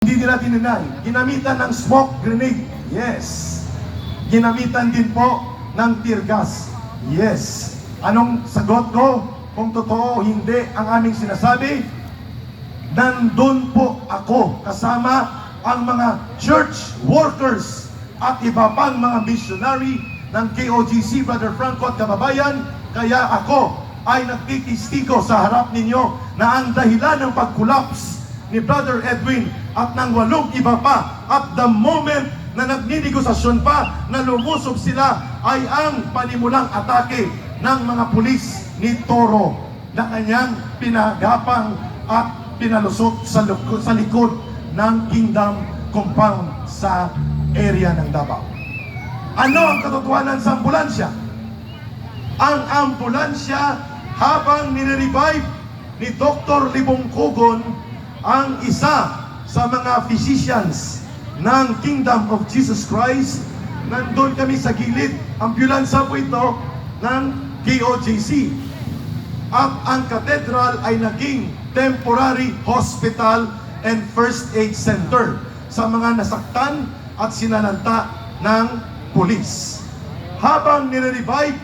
Hindi nila dinenay. Ginamitan ng smoke grenade. Yes. Ginamitan din po ng tear gas. Yes. Anong sagot ko? Kung totoo o hindi ang aming sinasabi, nandun po ako kasama ang mga church workers at iba pang mga missionary ng KOGC, Brother Franco at kababayan. Kaya ako ay nagtitistigo sa harap ninyo na ang dahilan ng pag-collapse ni Brother Edwin at ng 8 iba pa at the moment na nagninegosasyon pa na lumusob sila ay ang panimulang atake ng mga pulis ni Toro na kanyang pinagapang at pinalusot sa likod ng Kingdom Compound sa area ng Davao. Ano ang katotohanan sa ambulansya? Ang ambulansya, habang nire-revive ni Dr. Libongkugon, ang isa sa mga physicians ng Kingdom of Jesus Christ, nandun kami sa gilid. Ambulansya po ito ng KOJC. At ang cathedral ay naging temporary hospital and first aid center sa mga nasaktan at sinalanta ng pulis. Habang nire-revive,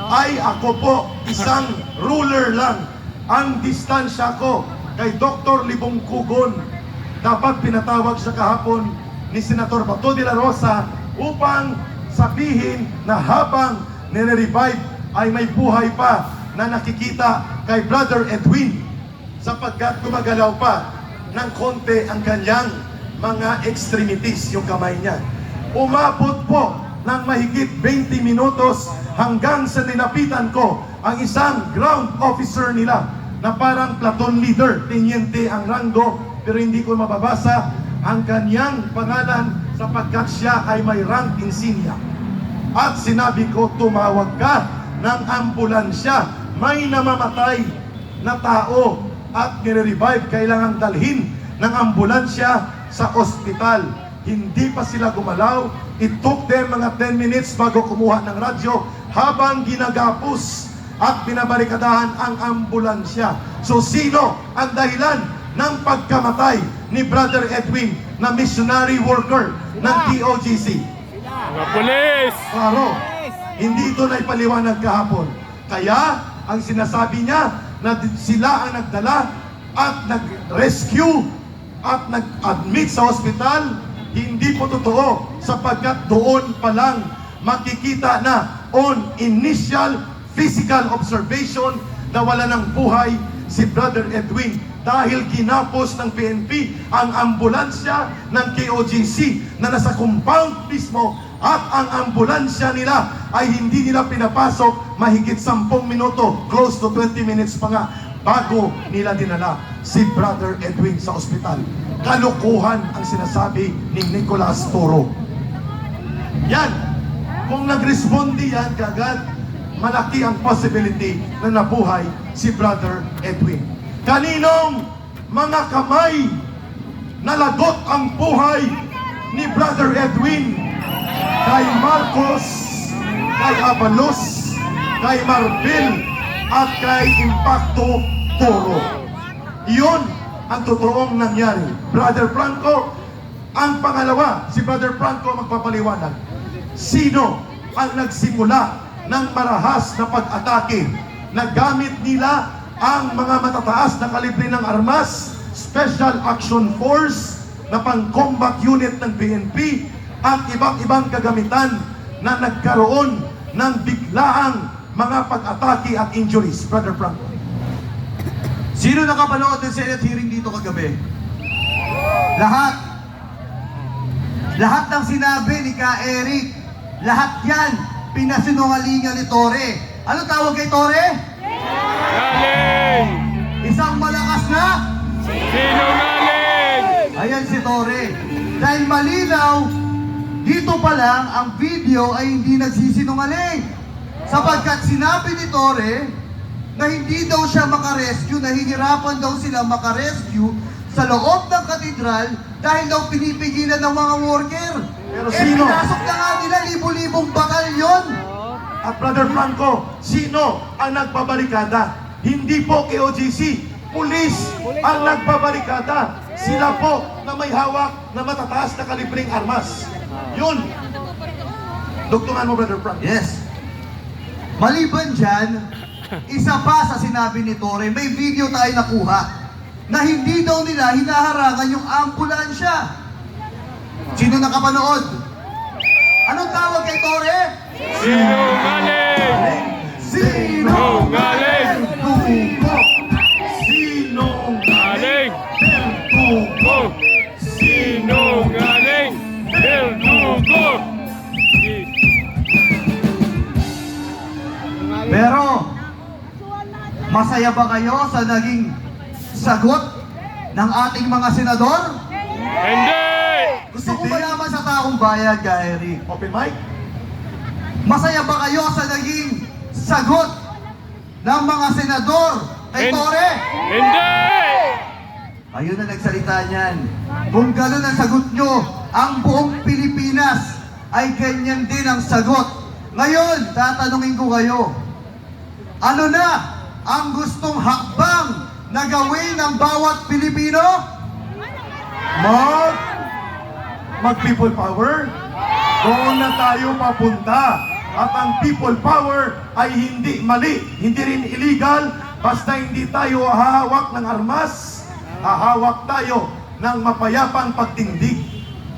ay ako po isang ruler lang. Ang distansya ko kay Dr. Libongkugon, dapat pinatawag siya kahapon ni Senator Bato de la Rosa upang sabihin na habang nire-revive ay may buhay pa na nakikita kay Brother Edwin sapagkat gumagalaw pa ng konti ang kanyang mga extremities, yung kamay niya. Umabot po ng mahigit 20 minutos hanggang sa nilapitan ko ang isang ground officer nila na parang platoon leader, teniente ang ranggo, pero hindi ko mababasa ang kanyang pangalan sapagkat siya ay may rank insignia. At sinabi ko, tumawag ka ng ambulansya, may namamatay na tao at nire-revive, kailangang dalhin ng ambulansya sa ospital. Hindi pa sila gumalaw. It took them mga 10 minutes bago kumuha ng radyo habang ginagapos at binabarikadahan ang ambulansya. So sino ang dahilan ng pagkamatay ni Brother Edwin na missionary worker ng TOGC? Mga pulis! Klaro, hindi ito na ipaliwanag kahapon. Kaya ang sinasabi niya na sila ang nagdala at nag-rescue at nag-admit sa hospital, hindi po totoo sapagkat doon pa lang makikita na on initial physical observation na wala ng buhay si Brother Edwin dahil ginapos ng PNP ang ambulansya ng KOGC na nasa compound mismo at ang ambulansya nila ay hindi nila pinapasok mahigit 10 minuto, close to 20 minutes pa nga bago nila dinala si Brother Edwin sa ospital. Kalukuhan ang sinasabi ni Nicolas Toro. Yan, kung nag-responde yan kagad, malaki ang possibility na nabuhay si Brother Edwin. Kaninong mga kamay nalagot ang buhay ni Brother Edwin? Kay Marcos, kay Abalos, kay Marbil, at kay Impacto Toro. Iyon ang totoong nangyari. Brother Franco, ang pangalawa, si Brother Franco magpapaliwanag. Sino ang nagsimula ng marahas na pag-atake na gamit nila ang mga matataas na kalibre ng armas, Special Action Force na pang-combat unit ng PNP at iba't-ibang kagamitan na nagkaroon ng biglaang mga pag-atake at injuries? Brother Franco. Sino nakapanood ng Senate hearing dito kagabi? Lahat. Lahat ng sinabi ni Ka Eric, lahat yan pinasinungalingan ni Tore. Ano tawag kay Tore? Galing! Isang malakas na Sinungaling! ayan si Tore. Dahil malinaw, dito pa lang ang video ay hindi nagsisinungaling. Sapagkat sinabi ni Tore na hindi daw siya makarescue, nahihirapan daw sila makarescue sa loob ng katedral dahil daw pinipigilan ng mga worker. Pero sino? Pinasok na nga nila libo-libong batalyon. At Brother Franco, sino ang nagbabarikada? Hindi po KOGC, pulis ang nagbabarikada. Sila po na may hawak na matataas na kalibreng armas. Yun. Dugtungan mo, Brother Frank. Yes. Maliban dyan, isa pa sa sinabi ni Tore, may video tayo nakuha na hindi daw nila hinaharangan yung ambulansya. Sino nakapanood? Anong tawag kay Tore? Sinungaling! Sinungaling! Tugo! Sinungaling! Tugo! Sinungaling! Verdugo! Pero, masaya ba kayo sa naging sagot ng ating mga senador? Hindi! Gusto ko malaman sa taong bayan, Gary. Open mic? Masaya ba kayo sa naging sagot ng mga senador kay Tore? Hindi! Ayun na nagsalita niyan. Kung gano'n ang sagot nyo, ang buong Pilipinas ay ganyan din ang sagot. Ngayon, tatanungin ko kayo, ano na ang gustong hakbang na gawin ng bawat Pilipino? Mag people power? Doon na tayo papunta. At ang people power ay hindi mali, hindi rin illegal, basta hindi tayo hahawak ng armas, hahawak tayo ng mapayapang pagtindig.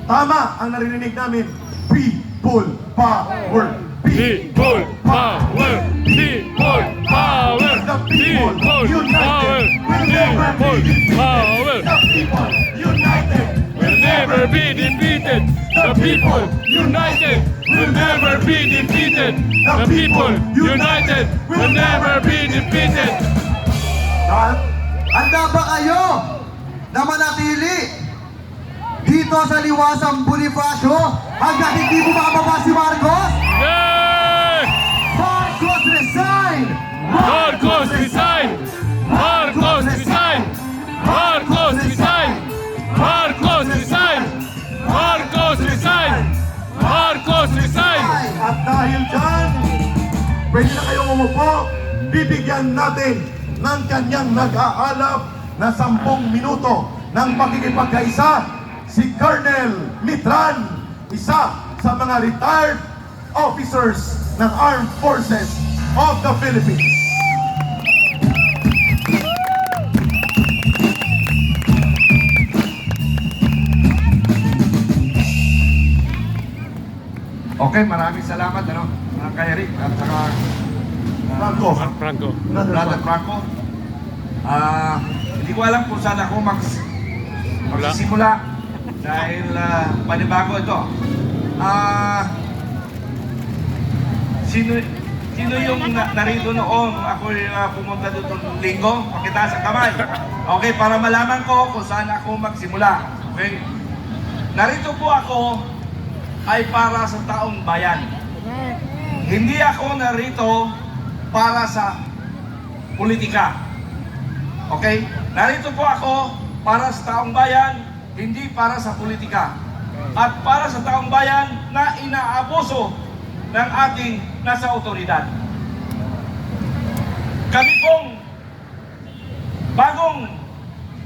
Tama ang naririnig namin, people power. People power! People power! The people united will never be defeated. The people united Will never be defeated! The people united will never be defeated! The people united will never be defeated! Handa ba kayo na manatili dito sa Liwasang Bonifacio hanggang hindi bumababa si Marcos? Yay! Marcos resign! Marcos resign! Marcos resign! Marcos resign! Marcos resign! Marcos resign! Marcos resign! At dahil dyan, pwede na kayong umupo, bibigyan natin ng kanyang nag-aalap na 10 minuto ng pakikipagkaisa si Colonel Mitran, isa sa mga retired officers ng Armed Forces of the Philippines. Okay, maraming salamat, kay Eric at saka Franco. Franco. Brother Franco. Hindi ko alam kung saan ako magsisimula dahil panibago ito. Sino yung narito noon ako pumunta dito ng linggo? Pakitaas ang kamay. Okay, para malaman ko kung saan ako magsimula. Okay? Narito po ako ay para sa taong bayan. Hindi ako narito para sa politika. Okay? Narito po ako para sa taong bayan, hindi para sa politika. At para sa taong bayan na inaabuso ng ating nasa otoridad. Kami pong bagong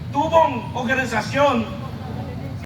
tubong organisasyon